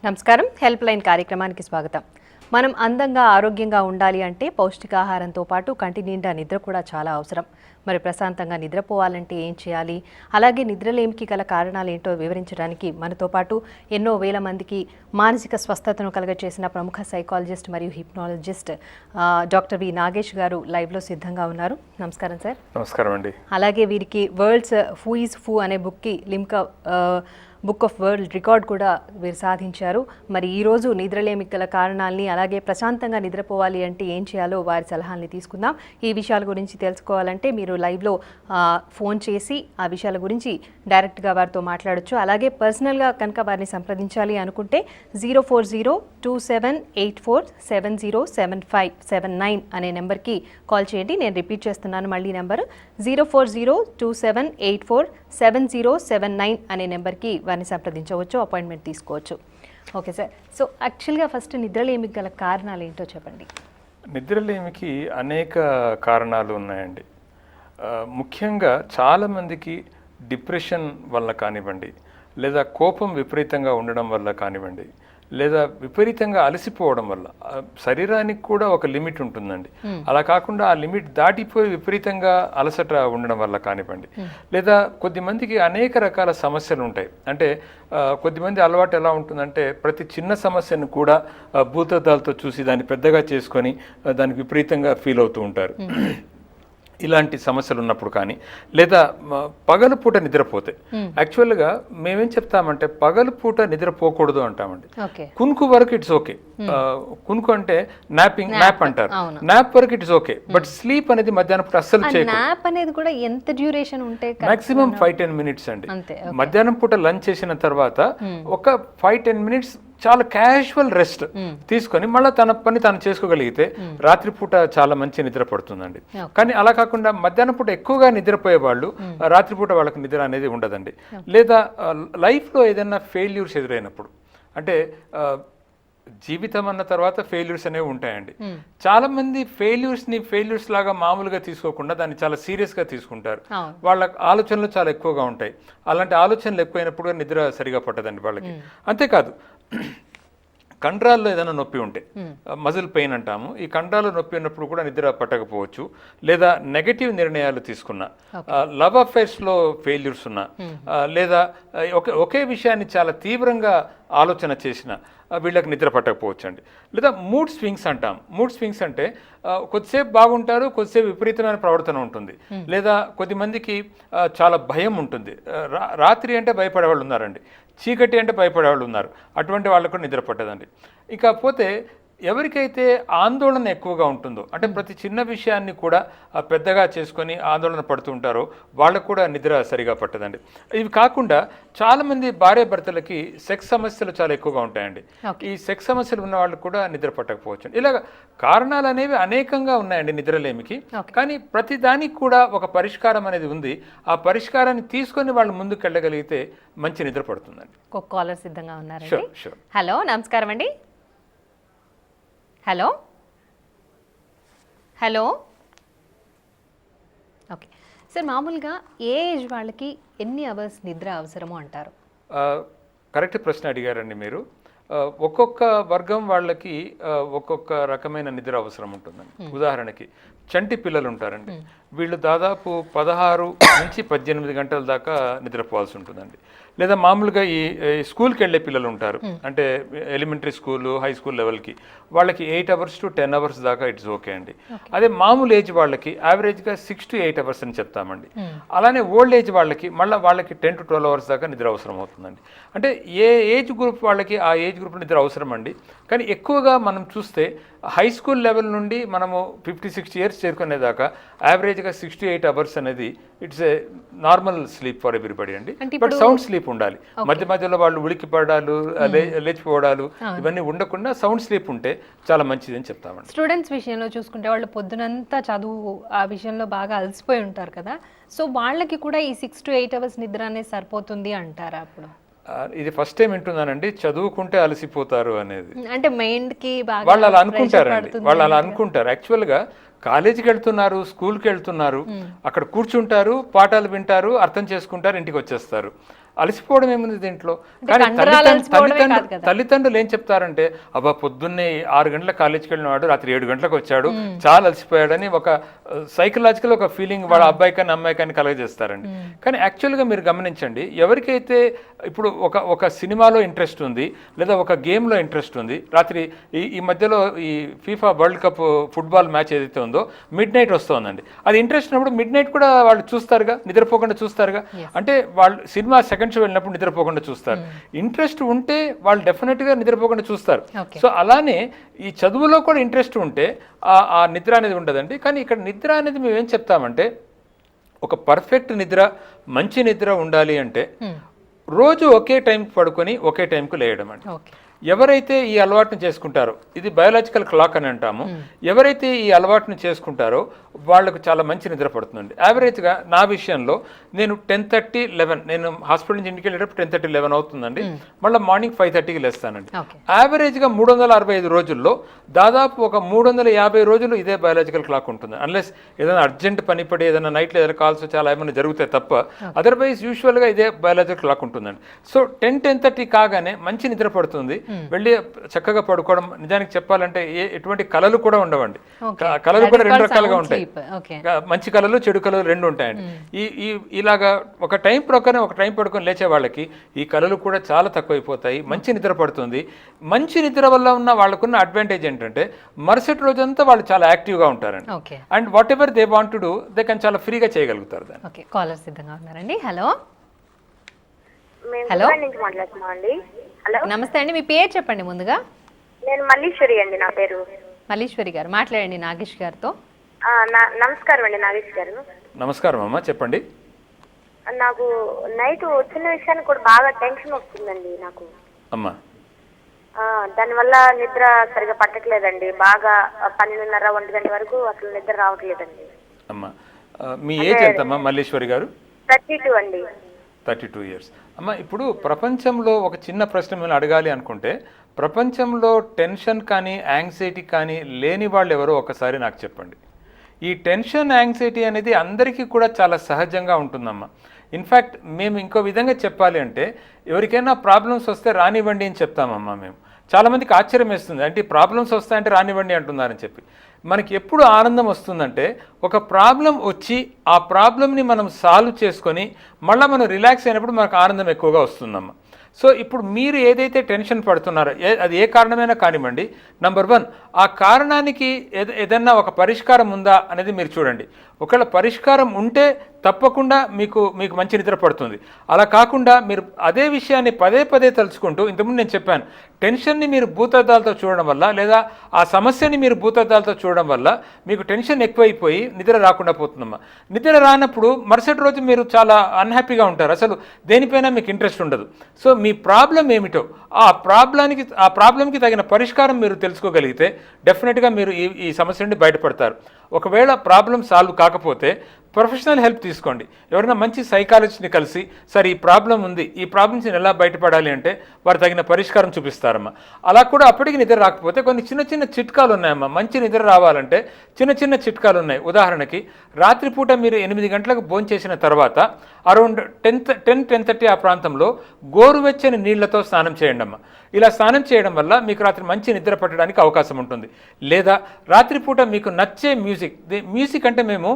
నమస్కారం. Help line కార్యక్రమానికి స్వాగతం. మనం అందంగా ఆరోగ్యంగా ఉండాలి అంటే పౌష్టికాహారంతో పాటు కంటి నిండా నిద్ర కూడా చాలా అవసరం. మరి ప్రశాంతంగా నిద్రపోవాలంటే ఏం చేయాలి, అలాగే నిద్రలేమికి గల కారణాలు ఏంటో వివరించడానికి మనతో పాటు ఎన్నో వేల మందికి మానసిక స్వస్థతను కలగచేసిన ప్రముఖ సైకాలజిస్ట్ మరియు హిప్నాలజిస్ట్ డాక్టర్ వి నాగేష్ గారు లైవ్లో సిద్ధంగా ఉన్నారు. నమస్కారం సార్. నమస్కారం అండి. అలాగే వీరికి వరల్డ్స్ హూ ఈజ్ హూ అనే బుక్కి Limca book of world record కూడా వీరు సాధించారు. మరి ఈరోజు నిద్రలేమి గల కారణాలని, అలాగే ప్రశాంతంగా నిద్రపోవాలి అంటే ఏం చేయాలో వారి సలహాలని తీసుకుందాం. ఈ విషయాల గురించి తెలుసుకోవాలంటే మీరు లైవ్లో ఫోన్ చేసి ఆ విషయాల గురించి డైరెక్ట్గా వారితో మాట్లాడొచ్చు. అలాగే పర్సనల్గా కనుక వారిని సంప్రదించాలి అనుకుంటే 0402784707579 అనే నెంబర్కి కాల్ చేయండి. నేను రిపీట్ చేస్తున్నాను, మళ్ళీ నెంబర్ 04027847079 అనే నెంబర్కి వారిని సంప్రదించవచ్చు, అపాయింట్మెంట్ తీసుకోవచ్చు. Okay sir. సో యాక్చువల్గా ఫస్ట్ నిద్రలేమికి గల కారణాలు ఏంటో చెప్పండి. నిద్రలేమికి అనేక కారణాలు ఉన్నాయండి. ముఖ్యంగా చాలామందికి డిప్రెషన్ వల్ల కానివ్వండి, లేదా కోపం విపరీతంగా ఉండడం వల్ల కానివ్వండి, లేదా విపరీతంగా అలసిపోవడం వల్ల, శరీరానికి కూడా ఒక లిమిట్ ఉంటుందండి, అలా కాకుండా ఆ లిమిట్ దాటిపోయి విపరీతంగా అలసట ఉండడం వల్ల కానివ్వండి, లేదా కొద్దిమందికి అనేక రకాల సమస్యలు ఉంటాయి. అంటే కొద్దిమంది అలవాటు ఎలా ఉంటుందంటే ప్రతి చిన్న సమస్యను కూడా భూతద్దాలతో చూసి దాన్ని పెద్దగా చేసుకొని దానికి విపరీతంగా ఫీల్ అవుతూ ఉంటారు. ఇలాంటి సమస్యలు ఉన్నప్పుడు కానీ, లేదా పగలు పూట నిద్రపోతే, యాక్చువల్గా మేమేం చెప్తామంటే పగలు పూట నిద్రపోకూడదు అంటామండి. కునుకు వరకు ఇట్స్ ఓకే. కునుకు అంటే న్యాప్ అంటారు. న్యాప్ వరకు ఇట్స్ ఓకే, బట్ స్లీప్ అనేది మధ్యాహ్నం పూట అస్సలు చేయకూడదు. మాక్సిమం 5-10 minutes అండి. మధ్యాహ్నం పూట లంచ్ చేసిన తర్వాత ఒక 5-10 minutes చాలా క్యాజువల్ రెస్ట్ తీసుకొని మళ్ళీ తన పని తాను చేసుకోగలిగితే రాత్రిపూట చాలా మంచి నిద్ర పడుతుందండి. కానీ అలా కాకుండా మధ్యాహ్నం పూట ఎక్కువగా నిద్రపోయే వాళ్ళు రాత్రిపూట వాళ్ళకి నిద్ర అనేది ఉండదండి. లేదా లైఫ్లో ఏదైనా ఫెయిల్యూర్స్ ఎదురైనప్పుడు, అంటే జీవితం అన్న తర్వాత ఫెయిల్యూర్స్ అనేవి ఉంటాయండి. చాలా మంది ఫెయిల్యూర్స్ లాగా మామూలుగా తీసుకోకుండా దాన్ని చాలా సీరియస్గా తీసుకుంటారు. వాళ్ళ ఆలోచనలు చాలా ఎక్కువగా ఉంటాయి. అలాంటి ఆలోచనలు ఎక్కువైనప్పుడు నిద్ర సరిగా పట్టదండి వాళ్ళకి. అంతేకాదు, కండరాల్లో ఏదైనా నొప్పి ఉంటే, మజిల్ పెయిన్ అంటాము, ఈ కండరాల్లో నొప్పి ఉన్నప్పుడు కూడా నిద్ర పట్టకపోవచ్చు. లేదా నెగటివ్ నిర్ణయాలు తీసుకున్నా, లవ్ అఫైర్స్లో ఫెయిల్యూర్స్ ఉన్నా, లేదా ఒకే విషయాన్ని చాలా తీవ్రంగా ఆలోచన చేసిన వీళ్ళకి నిద్ర పట్టకపోవచ్చు అండి. లేదా మూడ్ స్వింగ్స్ అంటాం. మూడ్ స్వింగ్స్ అంటే కొద్దిసేపు బాగుంటారు, కొద్దిసేపు విపరీతమైన ప్రవర్తన ఉంటుంది. లేదా కొద్దిమందికి చాలా భయం ఉంటుంది. రాత్రి అంటే భయపడేవాళ్ళు ఉన్నారండి, చీకటి అంటే భయపడేవాళ్ళు ఉన్నారు. అటువంటి వాళ్ళకు నిద్ర పట్టదండి. ఇకపోతే ఎవరికైతే ఆందోళన ఎక్కువగా ఉంటుందో, అంటే ప్రతి చిన్న విషయాన్ని కూడా పెద్దగా చేసుకొని ఆందోళన పడుతుంటారో వాళ్ళకు కూడా నిద్ర సరిగా పట్టదండి. ఇవి కాకుండా చాలామంది భార్య భర్తలకి సెక్స్ సమస్యలు చాలా ఎక్కువగా ఉంటాయండి. ఈ సెక్స్ సమస్యలు ఉన్న వాళ్ళకు కూడా నిద్ర పట్టకపోవచ్చు. ఇలాగ కారణాలు అనేవి అనేకంగా ఉన్నాయండి నిద్రలేమికి. కానీ ప్రతి దానికి కూడా ఒక పరిష్కారం అనేది ఉంది. ఆ పరిష్కారాన్ని తీసుకొని వాళ్ళు ముందుకు వెళ్ళగలిగితే మంచి నిద్ర పడుతుందండి. ఒక కాలర్ సిద్ధంగా ఉన్నారు. హలో, నమస్కారం అండి. హలో హలో ఓకే సార్, మామూలుగా ఏ ఏజ్ వాళ్ళకి ఎన్ని అవర్స్ నిద్ర అవసరమో అంటారు? కరెక్ట్ ప్రశ్న అడిగారండి మీరు. ఒక్కొక్క వర్గం వాళ్ళకి ఒక్కొక్క రకమైన నిద్ర అవసరం ఉంటుందండి. ఉదాహరణకి చంటి పిల్లలు ఉంటారండి, వీళ్ళు దాదాపు 16 నుంచి 18 గంటల దాకా నిద్రపోవాల్సి ఉంటుందండి. లేదా మామూలుగా ఈ స్కూల్కి వెళ్ళే పిల్లలు ఉంటారు, అంటే ఎలిమెంటరీ స్కూలు, హై స్కూల్ లెవెల్కి, వాళ్ళకి 8 hours to 10 hours దాకా ఇట్స్ ఓకే అండి. అదే మామూలు ఏజ్ వాళ్ళకి యావరేజ్గా 6 to 8 hours అని చెప్తామండి. అలానే ఓల్డ్ ఏజ్ వాళ్ళకి మళ్ళీ వాళ్ళకి 10 to 12 hours దాకా నిద్ర అవసరం అవుతుందండి. అంటే ఏ ఏజ్ గ్రూప్ వాళ్ళకి ఆ ఏజ్ గ్రూప్ నిద్ర అవసరం అండి. కానీ ఎక్కువగా మనం చూస్తే హై స్కూల్ లెవెల్ నుండి మనము 50-60 years చేరుకునేదాకా యావరేజ్గా 6 to 8 hours అనేది it's a normal sleep for everybody అండి. బట్ సౌండ్ స్లీప్ ఉండాలి. మధ్య మధ్యలో వాళ్ళు ఉలికి పడాలు, లేచిపోవడాలు ఇవన్నీ ఉండకుండా సౌండ్ స్లీప్ ఉంటే చాలా మంచిది అని చెప్తామండి. స్టూడెంట్స్ విషయంలో చూసుకుంటే వాళ్ళు పొద్దునంతా చదువు ఆ విషయంలో బాగా అలసిపోయి ఉంటారు కదా, సో వాళ్ళకి కూడా ఈ 6 to 8 hours నిద్ర అనేది సరిపోతుంది అంటారా? అప్పుడు ఇది ఫస్ట్ టైం వింటున్నానండి, చదువుకుంటే అలసిపోతారు అనేది. అంటే మైండ్కి వాళ్ళు అలా అనుకుంటారండి. వాళ్ళు అలా అనుకుంటారు. యాక్చువల్గా కాలేజీకి వెళ్తున్నారు, స్కూల్కి వెళ్తున్నారు, అక్కడ కూర్చుంటారు, పాఠాలు వింటారు, అర్థం చేసుకుంటారు, ఇంటికి వచ్చేస్తారు. అలసిపోవడం ఏముంది దీంట్లో? అంటే కానీ కండరాలు అలసిపోవడమే కాదు కదా. తల్లిదండ్రులు ఏం చెప్తారంటే, అబ్బా పొద్దున్నే 6 గంటలకు కాలేజీకి వెళ్ళిన వాడు రాత్రి 7 గంటలకు వచ్చాడు, చాలా అలసిపోయాడని ఒక సైకలాజికల్ ఒక ఫీలింగ్ వాళ్ళ అబ్బాయి కానీ అమ్మాయి కానీ కలగజేస్తారండి. కానీ యాక్చువల్గా మీరు గమనించండి, ఎవరికైతే ఇప్పుడు ఒక సినిమాలో ఇంట్రెస్ట్ ఉంది, లేదా ఒక గేమ్లో ఇంట్రెస్ట్ ఉంది, రాత్రి ఈ మధ్యలో ఈ FIFA world cup football match ఏదైతే ఉందో మిడ్ నైట్ వస్తుందండి, అది ఇంట్రెస్ట్ ఉన్నప్పుడు మిడ్ నైట్ కూడా వాళ్ళు చూస్తారుగా, నిద్రపోకుండా చూస్తారుగా. అంటే వాళ్ళు సినిమా సెకండ్ షో వెళ్ళినప్పుడు నిద్రపోకుండా చూస్తారు. ఇంట్రెస్ట్ ఉంటే వాళ్ళు డెఫినెట్గా నిద్రపోకుండా చూస్తారు. సో అలానే ఈ చదువులో కూడా ఇంట్రెస్ట్ ఉంటే ఆ నిద్ర అనేది ఉండదండి. కానీ ఇక్కడ నిద్ర అనేది మేము ఏం చెప్తామంటే, ఒక పర్ఫెక్ట్ నిద్ర, మంచి నిద్ర ఉండాలి అంటే రోజు ఒకే టైంకి పడుకొని ఒకే టైంకి లేయడం అండి. ఎవరైతే ఈ అలవాటును చేసుకుంటారో, ఇది బయోలాజికల్ క్లాక్ అని అంటాము, ఎవరైతే ఈ అలవాటును చేసుకుంటారో వాళ్ళకు చాలా మంచి నిద్ర పడుతుందండి. యావరేజ్గా నా విషయంలో నేను 10:30, 11, నేను హాస్పిటల్ నుంచి ఇంటికి వెళ్ళేటప్పుడు 10:30, 11 అవుతుందండి. మళ్ళీ మార్నింగ్ 5:30కి లేస్తానండి. యావరేజ్గా 365 రోజుల్లో దాదాపు ఒక 350 రోజులు ఇదే బయోలాజికల్ క్లాక్ ఉంటుంది. అన్లెస్ ఏదైనా అర్జెంట్ పని పడి ఏదైనా నైట్లో ఏదైనా కాల్స్ చాలా ఏమైనా జరుగుతాయి తప్ప, అదర్వైజ్ యూజువల్గా ఇదే బయోలాజికల్ క్లాక్ ఉంటుందండి. సో 10-10:30 కాగానే మంచి నిద్ర పడుతుంది, వెళ్ళి చక్కగా పడుకోవడం. నిజానికి చెప్పాలంటే ఎటువంటి కళలు కూడా ఉండవండి. కళలు కూడా 2 రకాలుగా ఉంటాయి, మంచి కళలు చెడు కళలు 2 ఉంటాయండి. ఇలాగా ఒక టైం ప్రకారం ఒక టైం పడుకొని లేచే వాళ్ళకి ఈ కళలు కూడా చాలా తక్కువైపోతాయి, మంచి నిద్ర పడుతుంది. మంచి నిద్ర వల్ల ఉన్న వాళ్ళకున్న అడ్వాంటేజ్ ఏంటంటే మరుసటి రోజంతా వాళ్ళు చాలా యాక్టివ్గా ఉంటారండి. And what ever they want to do they can చాలా ఫ్రీగా చేయగలుగుతారు దాన్ని. కాలర్ సిద్ధంగా ఉన్నారండి. హలో హలో మాట్లాడుతున్నామండి. హలో నమస్తే అండి, మీ పేరు చెప్పండి ముందుగా. నేను మల్లీశ్వరి అండి, నా పేరు. మల్లీశ్వరి గారు, మాట్లాడండి నాగేష్ గారితో. నమస్కారం అండి నాగేష్ గారు. నమస్కారం అమ్మా, చెప్పండి. నాకు నైట్ వచ్చిన విషయానికి కూడా బాగా టెన్షన్ వస్తుందండి నాకు అమ్మా. దానివల్ల నిద్ర సరిగా పట్టట్లేదండి. బాగా 12:30, 1 గంట వరకు అసలు నిద్ర రావట్లేదండి. అమ్మా, మీ ఏజ్ ఎంతమ్మా మల్లీశ్వరి గారు? 32 అండి. 32 years. అమ్మ, ఇప్పుడు ప్రపంచంలో ఒక చిన్న ప్రశ్న మిమ్మల్ని అడగాలి అనుకుంటే, ప్రపంచంలో టెన్షన్ కానీ యాంగ్జైటీ కానీ లేని వాళ్ళు ఎవరో ఒకసారి నాకు చెప్పండి. ఈ టెన్షన్ యాంగ్జైటీ అనేది అందరికీ కూడా చాలా సహజంగా ఉంటుందమ్మా. ఇన్ఫ్యాక్ట్ మేము ఇంకో విధంగా చెప్పాలి అంటే, ఎవరికైనా ప్రాబ్లమ్స్ వస్తే రానివ్వండి అని చెప్తామమ్మా మేము. చాలామందికి ఆశ్చర్యం వేస్తుంది, అంటే ప్రాబ్లమ్స్ వస్తాయంటే రానివ్వండి అంటున్నారని చెప్పి. మనకి ఎప్పుడు ఆనందం వస్తుందంటే, ఒక ప్రాబ్లం వచ్చి ఆ ప్రాబ్లమ్ని మనం సాల్వ్ చేసుకొని మళ్ళీ మనం రిలాక్స్ అయినప్పుడు మనకు ఆనందం ఎక్కువగా వస్తుందమ్మా. సో ఇప్పుడు మీరు ఏదైతే టెన్షన్ పడుతున్నారో అది ఏ కారణమైనా కానివ్వండి, నంబర్ 1 ఆ కారణానికి ఏదన్నా ఒక పరిష్కారం ఉందా అనేది మీరు చూడండి. ఒకవేళ పరిష్కారం ఉంటే తప్పకుండా మీకు మంచి నిద్ర పడుతుంది. అలా కాకుండా మీరు అదే విషయాన్ని పదే పదే తలుచుకుంటూ, ఇంతకుముందు నేను చెప్పాను, టెన్షన్ని మీరు భూతద్దాలతో చూడడం వల్ల, లేదా ఆ సమస్యని మీరు భూతద్దాలతో చూడడం వల్ల మీకు టెన్షన్ ఎక్కువైపోయి నిద్ర రాకుండా పోతుందమ్మా. నిద్ర రానప్పుడు మరుసటి రోజు మీరు చాలా అన్హ్యాపీగా ఉంటారు, అసలు దేనిపైన మీకు ఇంట్రెస్ట్ ఉండదు. సో మీ ప్రాబ్లం ఏమిటో ఆ ప్రాబ్లంకి తగిన పరిష్కారం మీరు తెలుసుకోగలిగితే డెఫినెట్గా మీరు ఈ సమస్య నుండి బయటపడతారు. ఒకవేళ ప్రాబ్లం సాల్వ్ కాకపోతే ప్రొఫెషనల్ హెల్ప్ తీసుకోండి. ఎవరైనా మంచి సైకాలజిస్ట్ని కలిసి, సరే ఈ ప్రాబ్లం ఉంది, ఈ ప్రాబ్లమ్స్ ఎలా బయటపడాలి అంటే వారు తగిన పరిష్కారం చూపిస్తారమ్మా. అలా కూడా అప్పటికి నిద్ర రాకపోతే కొన్ని చిన్న చిన్న చిట్కాలు ఉన్నాయమ్మా. మంచి నిద్ర రావాలంటే చిన్న చిన్న చిట్కాలు ఉన్నాయి. ఉదాహరణకి, రాత్రిపూట మీరు 8 గంటలకు భోంచేసిన తర్వాత అరౌండ్ 10-10:30 ఆ ప్రాంతంలో గోరువెచ్చని నీళ్లతో స్నానం చేయండి అమ్మా. ఇలా స్నానం చేయడం వల్ల మీకు రాత్రి మంచి నిద్ర పట్టడానికి అవకాశం ఉంటుంది. లేదా రాత్రిపూట మీకు నచ్చే మ్యూజిక్ అంటే మేము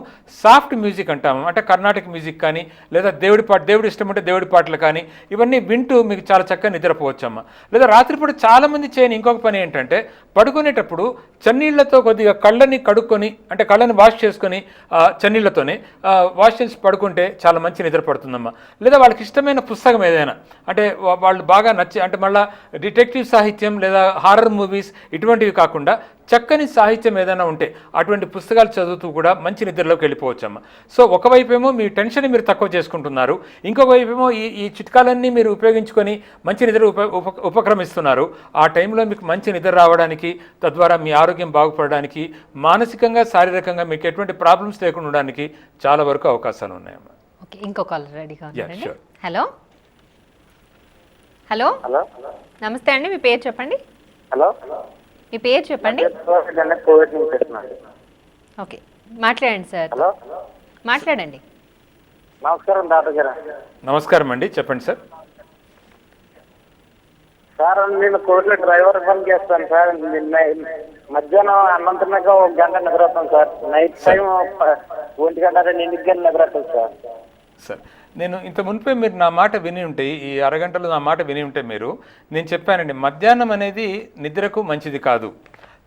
సాఫ్ట్ మ్యూజిక్ అంటాము, అంటే కర్ణాటక మ్యూజిక్ కానీ, లేదా దేవుడి ఇష్టం ఉంటే దేవుడి పాటలు కానీ, ఇవన్నీ వింటూ మీకు చాలా చక్కగా నిద్రపోవచ్చమ్మా. లేదా రాత్రిపూట చాలామంది చేయని ఇంకొక పని ఏంటంటే, పడుకునేటప్పుడు చన్నీళ్లతో కొద్దిగా కళ్ళని కడుక్కొని, అంటే కళ్ళని వాష్ చేసుకొని చన్నీళ్లతోనే వాష్ చేసి పడుకుంటే చాలా మంచి నిద్ర పడుతుందమ్మా. లేదా వాళ్ళకి ఇష్టమైన పుస్తకం ఏదైనా, అంటే వాళ్ళు బాగా నచ్చి, అంటే మళ్ళీ డిటెక్టివ్ సాహిత్యం లేదా హారర్ మూవీస్ ఇటువంటివి కాకుండా చక్కని సాహిత్యం ఏదైనా ఉంటే అటువంటి పుస్తకాలు చదువుతూ కూడా మంచి నిద్రలోకి వెళ్ళిపోవచ్చమ్మా. సో ఒకవైపేమో మీ టెన్షన్ మీరు తక్కువ చేసుకుంటున్నారు, ఇంకొక వైపేమో ఈ చిట్కాలన్నీ మీరు ఉపయోగించుకొని మంచి నిద్ర ఉపక్రమిస్తున్నారు. ఆ టైంలో మీకు మంచి నిద్ర రావడానికి, తద్వారా మీ ఆరోగ్యం బాగుపడడానికి, మానసికంగా శారీరకంగా మీకు ఎటువంటి ప్రాబ్లమ్స్ లేకుండా ఉండడానికి చాలా వరకు అవకాశాలు ఉన్నాయమ్మా. ఓకే, ఇంకో కాల్ రెడీగా ఉందండి. హలో హలో నమస్తే అండి, మీ పేరు చెప్పండి. హలో, మీ పేరు చెప్పండి. ఓకే, మాట్లాడండి సార్. మాట్లాడండి. నమస్కారం డాక్టర్ గారు. నమస్కారం అండి, చెప్పండి సార్. సార్ నేను కోర్టులో డ్రైవర్ పని చేస్తాను సార్. మధ్యాహ్నం అన్నం తిన్నాక 1 గంట నిద్రపోతాను సార్. నైట్ టైం 1 గంట 2 గంటలు నిద్రపోతాను సార్. సార్ నేను ఇంత మునిపే మీరు నా మాట విని ఉంటే, ఈ అరగంటలో నా మాట విని ఉంటే మీరు, నేను చెప్పానండి మధ్యాహ్నం అనేది నిద్రకు మంచిది కాదు.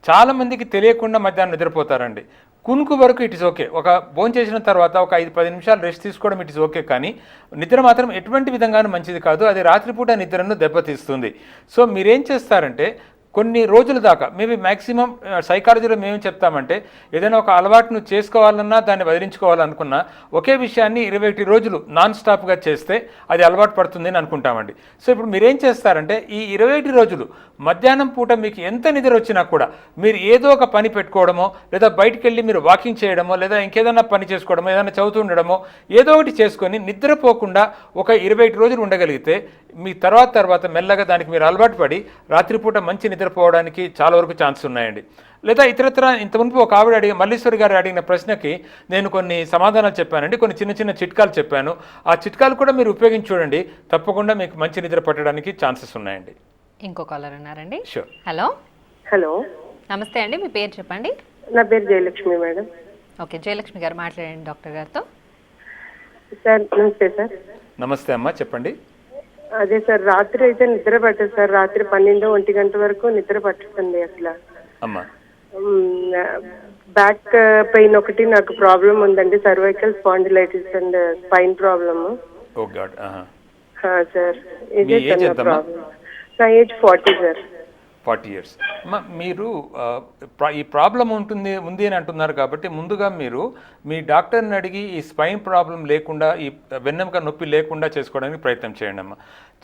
చాలామందికి తెలియకుండా మధ్యాహ్నం నిద్రపోతారండి. కునుకు వరకు ఇట్ ఇస్ ఓకే, ఒక భోజనం చేసిన తర్వాత ఒక 5-10 నిమిషాలు రెస్ట్ తీసుకోవడం ఇట్ ఇస్ ఓకే, కానీ నిద్ర మాత్రం ఎటువంటి విధంగానూ మంచిది కాదు. అది రాత్రిపూట నిద్రను దెబ్బతీస్తుంది. సో మీరేం చేస్తారంటే కొన్ని రోజుల దాకా, మేబీ మ్యాక్సిమం సైకాలజీలో మేమేం చెప్తామంటే, ఏదైనా ఒక అలవాటు నువ్వు చేసుకోవాలన్నా దాన్ని వదిలించుకోవాలనుకున్నా ఒకే విషయాన్ని 21 రోజులు నాన్ స్టాప్గా చేస్తే అది అలవాటు పడుతుంది అని అనుకుంటామండి. సో ఇప్పుడు మీరేం చేస్తారంటే ఈ 21 రోజులు మధ్యాహ్నం పూట మీకు ఎంత నిద్ర వచ్చినా కూడా మీరు ఏదో ఒక పని పెట్టుకోవడమో, లేదా బయటికి వెళ్ళి మీరు వాకింగ్ చేయడమో, లేదా ఇంకేదైనా పని చేసుకోవడమో, ఏదైనా చదువుతూ ఉండడమో, ఏదో ఒకటి చేసుకొని నిద్రపోకుండా ఒక 21 రోజులు ఉండగలిగితే మీ తర్వాత మెల్లగా దానికి మీరు అలవాటు పడి రాత్రిపూట మంచి నిద్రపోవడానికి చాలా వరకు ఛాన్స్ ఉన్నాయండి. లేదా ఇతరత్ర ఇంత మునుపు ఒక ఆవిడ మల్లీశ్వరి గారు అడిగిన ప్రశ్నకి నేను కొన్ని సమాధానాలు చెప్పానండి, కొన్ని చిన్న చిట్కాలు చెప్పాను. ఆ చిట్కాలు కూడా మీరు ఉపయోగించి చూడండి, తప్పకుండా మీకు మంచి నిద్ర పట్టడానికి ఛాన్సెస్ ఉన్నాయండి. ఇంకో కాలర్ ఉన్నారండి. షూర్. హలో హలో, నమస్తే అండి, మీ పేరు చెప్పండి. నా పేరు జయలక్ష్మి మేడం. ఓకే, జయలక్ష్మి గారు మాట్లాడండి డాక్టర్ గారితో. సార్ నమస్తే సార్. నమస్తే అమ్మా, చెప్పండి. అదే సార్, రాత్రి అయితే నిద్ర పట్టదు సార్. రాత్రి 12-1 గంట వరకు నిద్ర పట్టుతుంది అసలు. అమ్మా, బ్యాక్ పెయిన్ ఒకటి నాకు ప్రాబ్లం ఉందండి, cervical spondylitis and spine problem. Oh god. Sir మీ ఇదే ఏజ్ సార్ నా ఎంతమ్మా? ప్రాబ్లం. నా ఏజ్ 40 సార్. 40 years. అమ్మా, మీరు ఈ ప్రాబ్లం ఉంది అని అంటున్నారు కాబట్టి ముందుగా మీరు మీ డాక్టర్ని అడిగి ఈ స్పైన్ ప్రాబ్లం లేకుండా, ఈ వెన్నెముక నొప్పి లేకుండా చేసుకోవడానికి ప్రయత్నం చేయండి అమ్మా.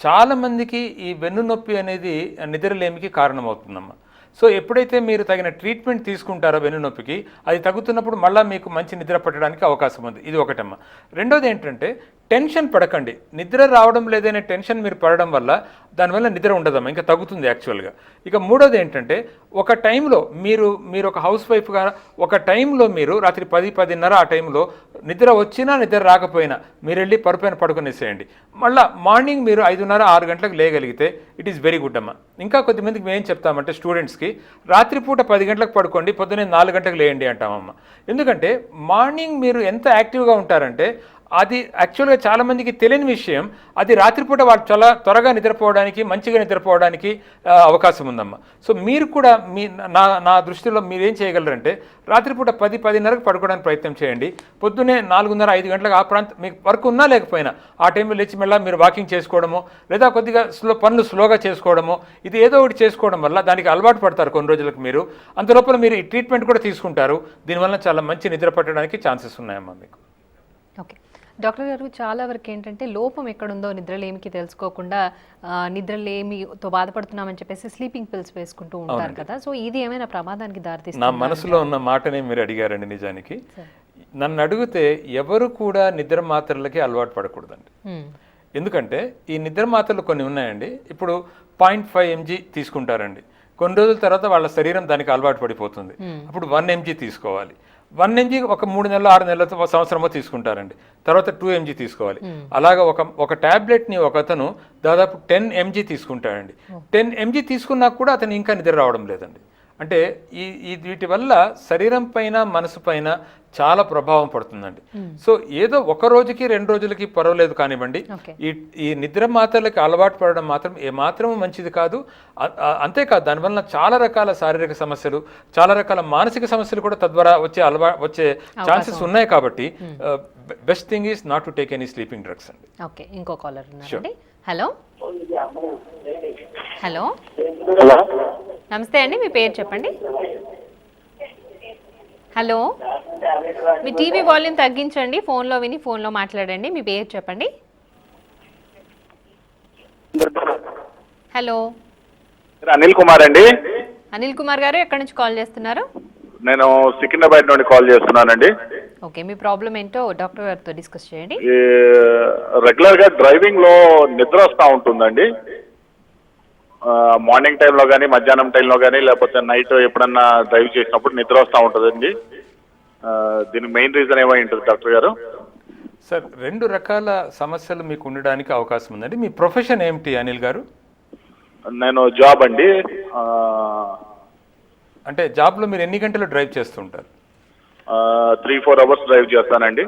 చాలామందికి ఈ వెన్ను నొప్పి అనేది నిద్రలేమికి కారణమవుతుందమ్మా. సో ఎప్పుడైతే మీరు తగిన ట్రీట్మెంట్ తీసుకుంటారో వెన్ను నొప్పికి, అది తగ్గుతున్నప్పుడు మళ్ళీ మీకు మంచి నిద్ర పట్టడానికి అవకాశం ఉంది. ఇది ఒకటమ్మా. రెండోది ఏంటంటే టెన్షన్ పడకండి. నిద్ర రావడం లేదనే టెన్షన్ మీరు పడడం వల్ల దానివల్ల నిద్ర ఉండదమ్మా, ఇంకా తగ్గుతుంది యాక్చువల్గా. ఇక మూడోది ఏంటంటే ఒక టైంలో మీరు ఒక హౌస్ వైఫ్గా ఒక టైంలో మీరు రాత్రి 10-10:30 ఆ టైంలో నిద్ర వచ్చినా నిద్ర రాకపోయినా మీరు వెళ్ళి పరుపైన పడుకునేసేయండి. మళ్ళీ మార్నింగ్ మీరు 5:30-6 గంటలకు లేయగలిగితే ఇట్ ఈస్ వెరీ గుడ్ అమ్మా. ఇంకా కొద్దిమందికి మేము ఏం చెప్తామంటే స్టూడెంట్స్కి రాత్రిపూట 10 గంటలకు పడుకోండి, పొద్దున్నే 4 గంటలకు లేయండి అంటామమ్మా. ఎందుకంటే మార్నింగ్ మీరు ఎంత యాక్టివ్గా ఉంటారంటే అది యాక్చువల్గా చాలామందికి తెలియని విషయం, అది రాత్రిపూట వాళ్ళు చాలా త్వరగా నిద్రపోవడానికి, మంచిగా నిద్రపోవడానికి అవకాశం ఉందమ్మా. సో మీరు కూడా నా దృష్టిలో మీరేం చేయగలరంటే రాత్రిపూట 10-10:30కు పడుకోవడానికి ప్రయత్నం చేయండి. పొద్దున్నే 4:30-5 గంటలకు ఆ ప్రాంతం మీకు వర్క్ ఉన్నా లేకపోయినా ఆ టైంలో లేచి మళ్ళీ మీరు వాకింగ్ చేసుకోవడమో, లేదా కొద్దిగా పనులు స్లోగా చేసుకోవడమో, ఇది ఏదో ఒకటి చేసుకోవడం వల్ల దానికి అలవాటు పడతారు కొన్ని రోజులకు. మీరు అంతలోపల మీరు ఈ ట్రీట్మెంట్ కూడా తీసుకుంటారు. దీనివల్ల చాలా మంచి నిద్ర పట్టడానికి ఛాన్సెస్ ఉన్నాయమ్మా మీకు. ఓకే డాక్టర్ గారు, చాలా వరకు ఏంటంటే లోపం ఎక్కడుందో నిద్రలేమికి తెలుసుకోకుండా నిద్రలేమితో బాధపడుతున్నామని చెప్పేసి స్లీపింగ్ పిల్స్ వేసుకుంటూ ఉంటారు కదా. సో ఇది ఏమైనా ప్రమాదానికి దారితీస్తుంది? నా మనసులో ఉన్న మాటనే మీరు అడిగారండి. నిజానికి నన్ను అడిగితే ఎవరు కూడా నిద్ర మాత్రలకి అలవాటు పడకూడదండి. ఎందుకంటే ఈ నిద్ర మాత్రలు కొన్ని ఉన్నాయండి. ఇప్పుడు 0.5 mg తీసుకుంటారండి. కొన్ని రోజుల తర్వాత వాళ్ళ శరీరం దానికి అలవాటు పడిపోతుంది. అప్పుడు 1 mg తీసుకోవాలి. 1 mg ఒక 3 నెలలు 6 నెలలతో సంవత్సరమో తీసుకుంటారండి. తర్వాత 2 mg తీసుకోవాలి. అలాగా ఒక ట్యాబ్లెట్ని ఒక అతను దాదాపు 10 mg తీసుకుంటాడండి. 10 mg తీసుకున్నా కూడా అతను ఇంకా నిద్ర రావడం లేదండి. అంటే వీటి వల్ల శరీరం పైన మనసు పైన చాలా ప్రభావం పడుతుందండి. సో ఏదో ఒక రోజుకి 2 రోజులకి పర్వాలేదు కానివ్వండి, ఈ నిద్ర మాత్రలకి అలవాటు పడడం మాత్రం ఏమాత్రము మంచిది కాదు. అంతేకాదు దానివల్ల చాలా రకాల శారీరక సమస్యలు, చాలా రకాల మానసిక సమస్యలు కూడా తద్వారా వచ్చే ఛాన్సెస్ ఉన్నాయి. కాబట్టి best thing is not to take any sleeping drugs అండి. ఓకే, ఇంకో కాలర్ ఉన్నారండి. హలో హలో, నమస్తే అండి, మీ పేరు చెప్పండి. హలో, మీ టీవీ వాల్యూమ్ తగ్గించండి, ఫోన్లో విని ఫోన్లో మాట్లాడండి. మీ పేరు చెప్పండి. హలో, అనిల్ కుమార్ అండి. అనిల్ కుమార్ గారు, ఎక్కడి నుంచి కాల్ చేస్తున్నారు? నేను సికింద్రాబాద్ నుండి కాల్ చేస్తున్నానండి. ఓకే, మీ ప్రాబ్లం ఏంటో డాక్టర్ గారితో డిస్కస్ చేయండి. రెగ్యులర్ గా డ్రైవింగ్ లో నిద్ర వస్తూ ఉంటుందండి. మార్నింగ్ టైంలో కానీ, మధ్యాహ్నం టైంలో కానీ, లేకపోతే నైట్ ఎప్పుడన్నా డ్రైవ్ చేసినప్పుడు నిద్ర వస్తూ ఉంటుందండి. దీనికి మెయిన్ రీజన్ ఏమై ఉంటుంది డాక్టర్ గారు? సార్ 2 రకాల సమస్యలు మీకు ఉండడానికి అవకాశం ఉందండి. మీ ప్రొఫెషన్ ఏమిటి అనిల్ గారు? నేను జాబ్ అండి. అంటే జాబ్లో మీరు ఎన్ని గంటలు డ్రైవ్ చేస్తుంటారు? 3-4 అవర్స్ డ్రైవ్ చేస్తానండి.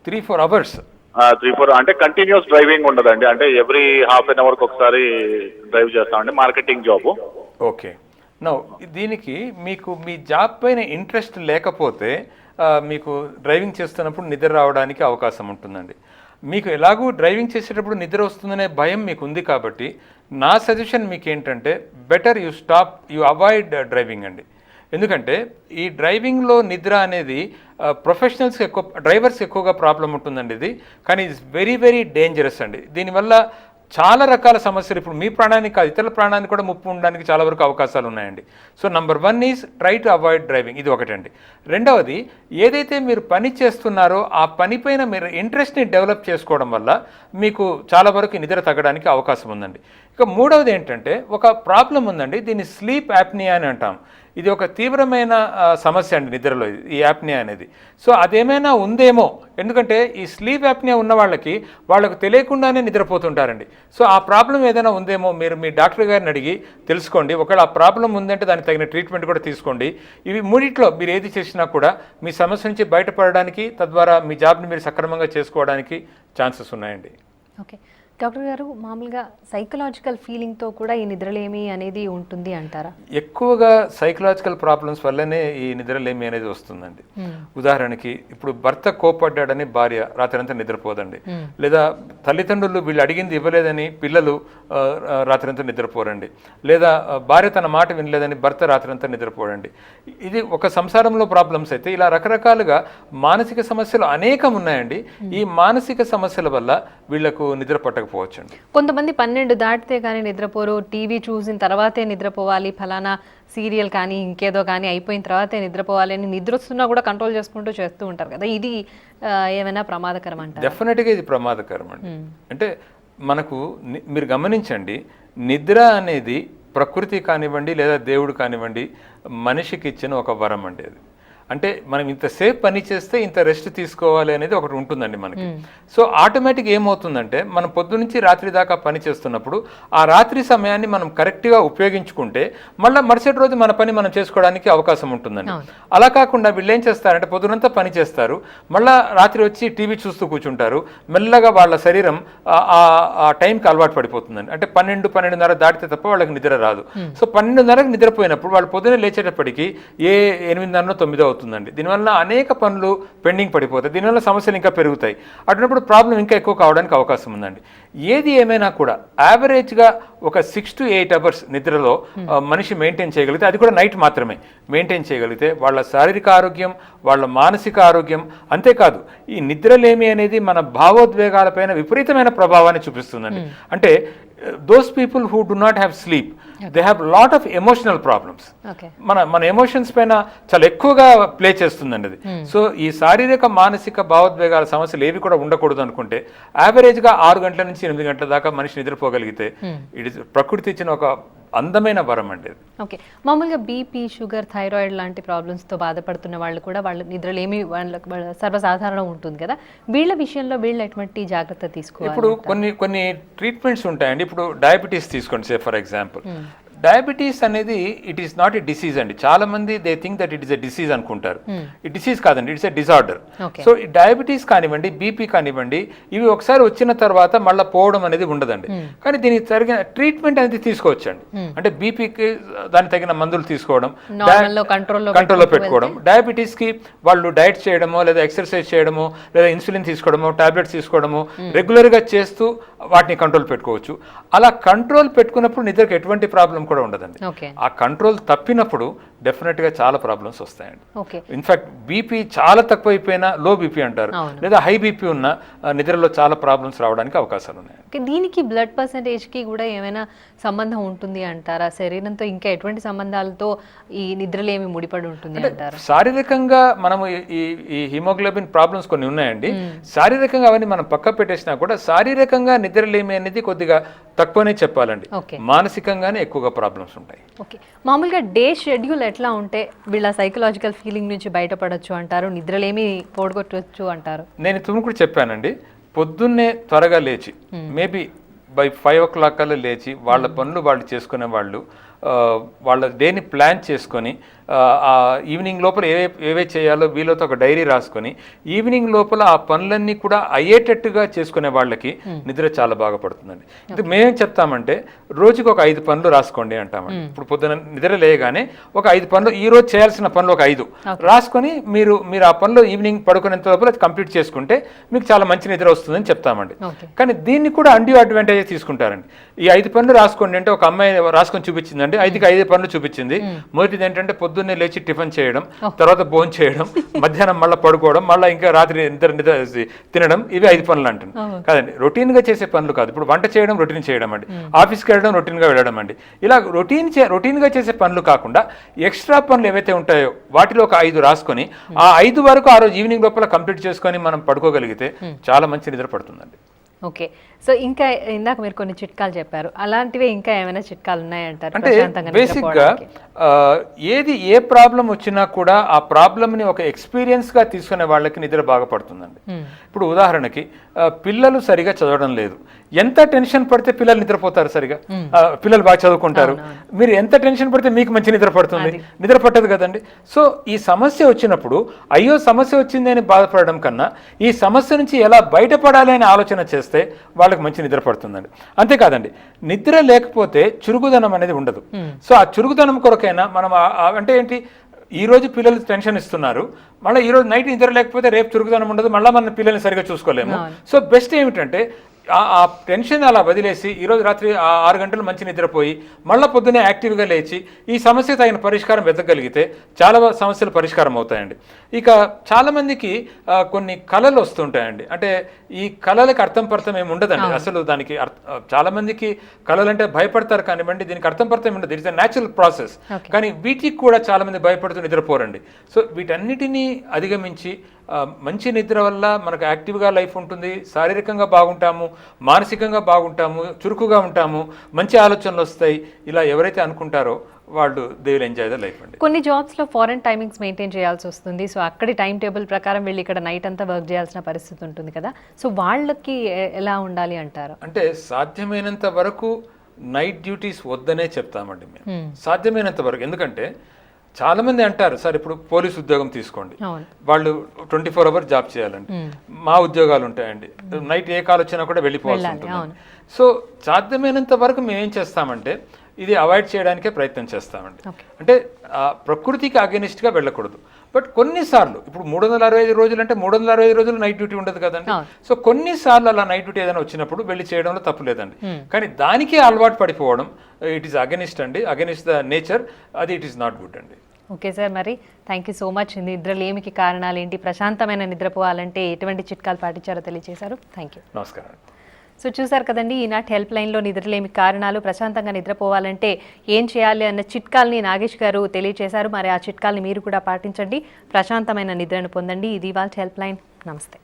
3-4 అవర్స్? 3-4 అంటే కంటిన్యూస్ డ్రైవింగ్ ఉండదండి. అంటే ఎవ్రీ హాఫ్ అన్ అవర్కి ఒకసారి డ్రైవ్ చేస్తామండి. Marketing job. ఓకే. నో, దీనికి మీకు మీ జాబ్ పైన ఇంట్రెస్ట్ లేకపోతే మీకు డ్రైవింగ్ చేస్తున్నప్పుడు నిద్ర రావడానికి అవకాశం ఉంటుందండి. మీకు ఎలాగూ డ్రైవింగ్ చేసేటప్పుడు నిద్ర వస్తుందనే భయం మీకు ఉంది కాబట్టి నా సజెషన్ మీకు ఏంటంటే బెటర్ యూ అవాయిడ్ డ్రైవింగ్ అండి. ఎందుకంటే ఈ డ్రైవింగ్లో నిద్ర అనేది ప్రొఫెషనల్స్కి డ్రైవర్స్కి ఎక్కువగా ప్రాబ్లం ఉంటుందండి ఇది. కానీ ఇట్స్ వెరీ వెరీ డేంజరస్ అండి. దీనివల్ల చాలా రకాల సమస్యలు, ఇప్పుడు మీ ప్రాణానికి కాదు ఇతరుల ప్రాణానికి కూడా ముప్పు ఉండడానికి చాలా వరకు అవకాశాలు ఉన్నాయండి. So number 1 is try to avoid driving, ఇది ఒకటండి. రెండవది, ఏదైతే మీరు పని చేస్తున్నారో ఆ పనిపైన మీరు ఇంట్రెస్ట్ని డెవలప్ చేసుకోవడం వల్ల మీకు చాలా వరకు నిద్ర తగ్గడానికి అవకాశం ఉందండి. ఇక మూడవది ఏంటంటే ఒక ప్రాబ్లం ఉందండి, దీన్ని స్లీప్ యాప్నియా అని అంటాం. ఇది ఒక తీవ్రమైన సమస్య అండి నిద్రలో, ఈ యాప్నియా అనేది. సో అదేమైనా ఉందేమో, ఎందుకంటే ఈ స్లీప్ యాప్నియా ఉన్న వాళ్ళకు తెలియకుండానే నిద్రపోతుంటారండి. సో ఆ ప్రాబ్లం ఏదైనా ఉందేమో మీరు మీ డాక్టర్ గారిని అడిగి తెలుసుకోండి. ఒకవేళ ఆ ప్రాబ్లం ఉందంటే దానికి తగిన ట్రీట్మెంట్ కూడా తీసుకోండి. ఇవి మూడిట్లో మీరు ఏది చేసినా కూడా మీ సమస్య నుంచి బయటపడడానికి, తద్వారా మీ జాబ్ని మీరు సక్రమంగా చేసుకోవడానికి ఛాన్సెస్ ఉన్నాయండి. ఓకే డాక్టర్ గారు, మామూలుగా సైకలాజికల్ ఫీలింగ్తో కూడా ఈ నిద్రలేమి అనేది ఉంటుంది అంటారా? ఎక్కువగా సైకలాజికల్ ప్రాబ్లమ్స్ వల్లనే ఈ నిద్రలేమి అనేది వస్తుందండి. ఉదాహరణకి ఇప్పుడు భర్త కోపడ్డాడని భార్య రాత్రంతా నిద్రపోదండి, లేదా తల్లిదండ్రులు వీళ్ళు అడిగింది ఇవ్వలేదని పిల్లలు రాత్రంతా నిద్రపోరండి, లేదా భార్య తన మాట వినలేదని భర్త రాత్రంతా నిద్రపోడండి. ఇది ఒక సంసారంలో ప్రాబ్లమ్స్ అయితే ఇలా రకరకాలుగా మానసిక సమస్యలు అనేకం ఉన్నాయండి. ఈ మానసిక సమస్యల వల్ల వీళ్లకు నిద్ర పట్టకపోవచ్చు. కొంతమంది 12 దాటితే కానీ నిద్రపోరు, టీవీ చూసిన తర్వాతే నిద్రపోవాలి, ఫలానా సీరియల్ కానీ ఇంకేదో కానీ అయిపోయిన తర్వాతే నిద్రపోవాలి అని నిద్ర వస్తున్నా కూడా కంట్రోల్ చేసుకుంటూ చేస్తూ ఉంటారు కదా, ఇది ఏమైనా ప్రమాదకరం అంటారా? డెఫినెట్గా ఇది ప్రమాదకరం అండి. అంటే మనకు మీరు గమనించండి, నిద్ర అనేది ప్రకృతి కానివ్వండి లేదా దేవుడు కానివ్వండి మనిషికి ఇచ్చిన ఒక వరం అండి. అది అంటే మనం ఇంతసేపు పని చేస్తే ఇంత రెస్ట్ తీసుకోవాలి అనేది ఒకటి ఉంటుందండి మనకి. సో ఆటోమేటిక్ ఏమవుతుందంటే మనం పొద్దు నుంచి రాత్రి దాకా పని చేస్తున్నప్పుడు ఆ రాత్రి సమయాన్ని మనం కరెక్ట్గా ఉపయోగించుకుంటే మళ్ళీ మరుసటి రోజు మన పని మనం చేసుకోవడానికి అవకాశం ఉంటుందండి. అలా కాకుండా వీళ్ళు ఏం చేస్తారంటే పొద్దునంతా పని చేస్తారు, మళ్ళీ రాత్రి వచ్చి టీవీ చూస్తూ కూర్చుంటారు. మెల్లగా వాళ్ళ శరీరం ఆ టైంకి అలవాటు పడిపోతుందండి. అంటే 12-12:30 దాటితే తప్ప వాళ్ళకి నిద్ర రాదు. సో 12:30కి నిద్రపోయినప్పుడు వాళ్ళు పొద్దున్నే లేచేటప్పటికి 8-9 అవుతుందండి. దీనివల్ల అనేక పనులు పెండింగ్ పడిపోతాయి, దీనివల్ల సమస్యలు ఇంకా పెరుగుతాయి. అటున్నప్పుడు ప్రాబ్లం ఇంకా ఎక్కువ కావడానికి అవకాశం ఉందండి. ఏది ఏమైనా కూడా యావరేజ్గా ఒక 6 to 8 అవర్స్ నిద్రలో మనిషి మెయింటైన్ చేయగలిగితే, అది కూడా నైట్ మాత్రమే మెయింటైన్ చేయగలిగితే వాళ్ళ శారీరక ఆరోగ్యం, వాళ్ళ మానసిక ఆరోగ్యం, అంతేకాదు ఈ నిద్రలేమి అనేది మన భావోద్వేగాలపైన విపరీతమైన ప్రభావాన్ని చూపిస్తుందండి. అంటే those people who do not have sleep, they have lot of emotional problems. మన ఎమోషన్స్ పైన చాలా ఎక్కువగా ప్లే చేస్తుందండి అది. సో ఈ శారీరక మానసిక భావోద్వేగాల సమస్యలు ఏవి కూడా ఉండకూడదు అనుకుంటే యావరేజ్గా 6 గంటల నుంచి 8 గంటల దాకా మనిషి నిద్రపోగలిగితే ఇది ప్రకృతి ఇచ్చిన ఒక అందమైన వరం అండి. ఓకే, మామూలుగా బీపీ, షుగర్, థైరాయిడ్ లాంటి ప్రాబ్లమ్స్తో బాధపడుతున్న వాళ్ళు కూడా వాళ్ళ నిద్రలేమి వాళ్ళకి సర్వసాధారణం ఉంటుంది కదా, వీళ్ళ విషయంలో వీళ్ళు ఎటువంటి జాగ్రత్త తీసుకోవాలి? ఇప్పుడు కొన్ని ట్రీట్మెంట్స్ ఉంటాయండి. ఇప్పుడు డయాబెటీస్ తీసుకోండి, సే ఫర్ ఎగ్జాంపుల్. డయాబెటీస్ అనేది it is not a disease అండి. చాలా మంది they think that it is a disease అనుకుంటారు. ఈ డిసీజ్ కాదండి, ఇట్స్ ఎ డిజార్డర్. సో ఈ డయాబెటీస్ కానివ్వండి, బీపీ కానివ్వండి, ఇవి ఒకసారి వచ్చిన తర్వాత మళ్ళీ పోవడం అనేది ఉండదండి. కానీ దీనికి తగిన ట్రీట్మెంట్ అనేది తీసుకోవచ్చండి. అంటే బీపీకి దానికి తగిన మందులు తీసుకోవడం, కంట్రోల్లో పెట్టుకోవడం. డయాబెటీస్ కి వాళ్ళు డైట్ చేయడమో లేదా ఎక్సర్సైజ్ చేయడమో లేదా ఇన్సులిన్ తీసుకోవడమో టాబ్లెట్స్ తీసుకోవడమో రెగ్యులర్ గా చేస్తూ వాటిని కంట్రోల్ పెట్టుకోవచ్చు. అలా కంట్రోల్ పెట్టుకున్నప్పుడు నిద్రకు ఎటువంటి ప్రాబ్లం కూడా ఉండదండి. ఆ కంట్రోల్ తప్పినప్పుడు డెఫినెట్ గా చాలా ప్రాబ్లమ్స్ వస్తాయండి. ఇన్ఫాక్ట్ బీపీ చాలా తక్కువైపోయినా లో బీపీ అంటారు, లేదా హై బీపీ ఉన్న నిద్రలో చాలా ప్రాబ్లమ్స్ రావడానికి అవకాశాలు ఉన్నాయి. దీనికి బ్లడ్ పర్సంటేజ్ కి కూడా ఏమైనా సంబంధం ఉంటుంది అంటారా? శరీరంతో ఇంకా ఎటువంటి సంబంధాలతో ఈ నిద్రలేమి ముడిపడి ఉంటుంది అంటారా? శారీరకంగా మనము ఈ హిమోగ్లోబిన్ ప్రాబ్లమ్స్ కొన్ని ఉన్నాయండి. శారీరకంగా అవన్నీ మనం పక్క పెట్టేసినా కూడా శారీరకంగా నిద్రలేమి అనేది కొద్దిగా తక్కువనే చెప్పాలండి. మానసికంగానే ఎక్కువగా ప్రాబ్లమ్స్ ఉంటాయి. మామూలుగా డే షెడ్యూల్ ఎట్లా ఉంటే వీళ్ళ సైకలాజికల్ ఫీలింగ్ నుంచి బయటపడొచ్చు అంటారు, నిద్రలేమి పోగొట్టవచ్చు అంటారు? నేను తుమ్ముకుడు చెప్పానండి, పొద్దున్నే త్వరగా లేచి మేబీ బై 5 o'clock కల్లా లేచి వాళ్ళ పనులు వాళ్ళు చేసుకునే వాళ్ళు వాళ్ళ డేని ప్లాన్ చేసుకొని ఈవినింగ్ లోపల ఏవే చేయాలో వీళ్ళతో ఒక డైరీ రాసుకొని ఈవినింగ్ లోపల ఆ పనులన్నీ కూడా అయ్యేటట్టుగా చేసుకునే వాళ్ళకి నిద్ర చాలా బాగా పడుతుందండి. ఇది మేమేం చెప్తామంటే రోజుకి ఒక 5 పనులు రాసుకోండి అంటామండి. ఇప్పుడు పొద్దున నిద్ర లేయగానే ఒక 5 పనులు, ఈ రోజు చేయాల్సిన పనులు ఒక 5 రాసుకొని మీరు ఆ పనులు ఈవినింగ్ పడుకునేంత లోపల కంప్లీట్ చేసుకుంటే మీకు చాలా మంచి నిద్ర వస్తుందని చెప్తామండి. కానీ దీన్ని కూడా అన్డ్యూ అడ్వాంటేజ్ తీసుకుంటారండి. ఈ 5 పనులు రాసుకోండి అంటే ఒక అమ్మాయి రాసుకొని చూపించిందండి, 5 పనులు చూపించింది. మొదటిది ఏంటంటే పొద్దున్నే లేచి టిఫిన్ చేయడం, తర్వాత భోజనం చేయడం, మధ్యాహ్నం మళ్ళీ పడుకోవడం, మళ్ళీ ఇంకా రాత్రి నిద్ర తినడం, ఇవి 5 పనులు అంటుంది కాదండి. రొటీన్ గా చేసే పనులు కాదు. ఇప్పుడు వంట చేయడం రొటీన్ చేయడం అండి, ఆఫీస్కి వెళ్ళడం రొటీన్ గా వెళ్ళడం అండి. ఇలా రొటీన్ గా చేసే పనులు కాకుండా ఎక్స్ట్రా పనులు ఏవైతే ఉంటాయో వాటిలో ఒక 5 రాసుకొని ఆ 5 వరకు ఆ రోజు ఈవినింగ్ లోపల కంప్లీట్ చేసుకొని మనం పడుకోగలిగితే చాలా మంచి నిద్ర పడుతుందండి. ఓకే, సో ఇంకా ఇందాక మీరు కొన్ని చిట్కాలు చెప్పారు, అలాంటివి ఇంకా ఏమైనా చిట్కాలు ఉన్నాయంటారు? అంటే బేసిక్గా ఏ ప్రాబ్లం వచ్చినా కూడా ఆ ప్రాబ్లమ్ని ఒక ఎక్స్పీరియన్స్గా తీసుకునే వాళ్ళకి నిద్ర బాగా పడుతుందండి. ఇప్పుడు ఉదాహరణకి పిల్లలు సరిగా చదవడం లేదు, ఎంత టెన్షన్ పడితే పిల్లలు నిద్రపోతారు సరిగా? పిల్లలు బాగా చదువుకుంటారు. మీరు ఎంత టెన్షన్ పడితే మీకు మంచి నిద్ర పడుతుంది? నిద్ర పట్టదు కదండి. సో ఈ సమస్య వచ్చినప్పుడు అయ్యో సమస్య వచ్చింది అని బాధపడడం కన్నా ఈ సమస్య నుంచి ఎలా బయటపడాలి అని ఆలోచన చేస్తే వాళ్ళకి మంచి నిద్ర పడుతుందండి. అంతేకాదండి, నిద్ర లేకపోతే చురుకుదనం అనేది ఉండదు. సో ఆ చురుకుదనం కొరకైనా మనం అంటే ఏంటి, ఈ రోజు పిల్లలు టెన్షన్ ఇస్తున్నారు, మళ్ళీ ఈ రోజు నైట్ నిద్ర లేకపోతే రేపు చురుకుదనం ఉండదు, మళ్ళీ మన పిల్లల్ని సరిగా చూసుకోలేము. సో బెస్ట్ ఏమిటంటే ఆ టెన్షన్ అలా వదిలేసి ఈరోజు రాత్రి 6 గంటలు మంచి నిద్రపోయి మళ్ళీ పొద్దున్నే యాక్టివ్గా లేచి ఈ సమస్య తగిన పరిష్కారం వెతకగలిగితే చాలా సమస్యలు పరిష్కారం అవుతాయండి. ఇక చాలామందికి కొన్ని కళలు వస్తుంటాయండి. అంటే ఈ కళలకు అర్థం పర్థం ఏమి ఉండదండి అసలు. దానికి చాలామందికి కళలు అంటే భయపడతారు కానివ్వండి, దీనికి అర్థం పర్థం ఉండదు. It's a natural process. కానీ వీటికి కూడా చాలామంది భయపడుతూ నిద్రపోరండి. సో వీటన్నిటినీ అధిగమించి మంచి నిద్ర వల్ల మనకు యాక్టివ్గా లైఫ్ ఉంటుంది, శారీరకంగా బాగుంటాము, మానసికంగా బాగుంటాము, చురుకుగా ఉంటాము, మంచి ఆలోచనలు వస్తాయి. ఇలా ఎవరైతే అనుకుంటారో వాళ్ళు they will enjoy the life అండి. కొన్ని జాబ్స్లో ఫారెన్ టైమింగ్స్ మెయింటైన్ చేయాల్సి వస్తుంది. సో అక్కడి టైం టేబుల్ ప్రకారం వెళ్ళి ఇక్కడ నైట్ అంతా వర్క్ చేయాల్సిన పరిస్థితి ఉంటుంది కదా. సో వాళ్ళకి ఎలా ఉండాలి అంటారు? అంటే సాధ్యమైనంత వరకు నైట్ డ్యూటీస్ వద్దనే చెప్తామండి మేము, సాధ్యమైనంత వరకు. ఎందుకంటే చాలా మంది అంటారు సార్ ఇప్పుడు పోలీస్ ఉద్యోగం తీసుకోండి, వాళ్ళు 24 hours జాబ్ చేయాలండి, మా ఉద్యోగాలు ఉంటాయండి, నైట్ ఏ కాల్ వచ్చినా కూడా వెళ్ళిపోవాల్సి ఉంటుంది. సో సాధ్యమైనంత వరకు మేమేం చేస్తామంటే ఇది అవాయిడ్ చేయడానికే ప్రయత్నం చేస్తామండి. అంటే ప్రకృతికి అగెనిస్ట్గా వెళ్ళకూడదు. బట్ కొన్నిసార్లు ఇప్పుడు 365 రోజులు అంటే 365 రోజులు నైట్ డ్యూటీ ఉండదు కదండి. సో కొన్నిసార్లు అలా నైట్ డ్యూటీ ఏదైనా వచ్చినప్పుడు వెళ్ళి చేయడంలో తప్పు లేదండి. కానీ దానికే అలవాటు పడిపోవడం ఇట్ ఈస్ అగెనిస్ట్ అండి, అగెనిస్ట్ ద నేచర్, అది ఇట్ ఈస్ నాట్ గుడ్ అండి. ఓకే సార్, మరి థ్యాంక్ యూ సో మచ్. నిద్రలేమికి కారణాలు ఏంటి, ప్రశాంతమైన నిద్రపోవాలంటే ఎటువంటి చిట్కాలు పాటించారో తెలియజేశారు. Thank you. నమస్కారం. సో చూసారు కదండి, ఈనాటి హెల్ప్ లైన్లో నిద్రలేమి కారణాలు, ప్రశాంతంగా నిద్రపోవాలంటే ఏం చేయాలి అన్న చిట్కాల్ని నాగేష్ గారు తెలియజేశారు. మరి ఆ చిట్కాల్ని మీరు కూడా పాటించండి, ప్రశాంతమైన నిద్రను పొందండి. ఇది ఇవాళ హెల్ప్ లైన్. నమస్తే.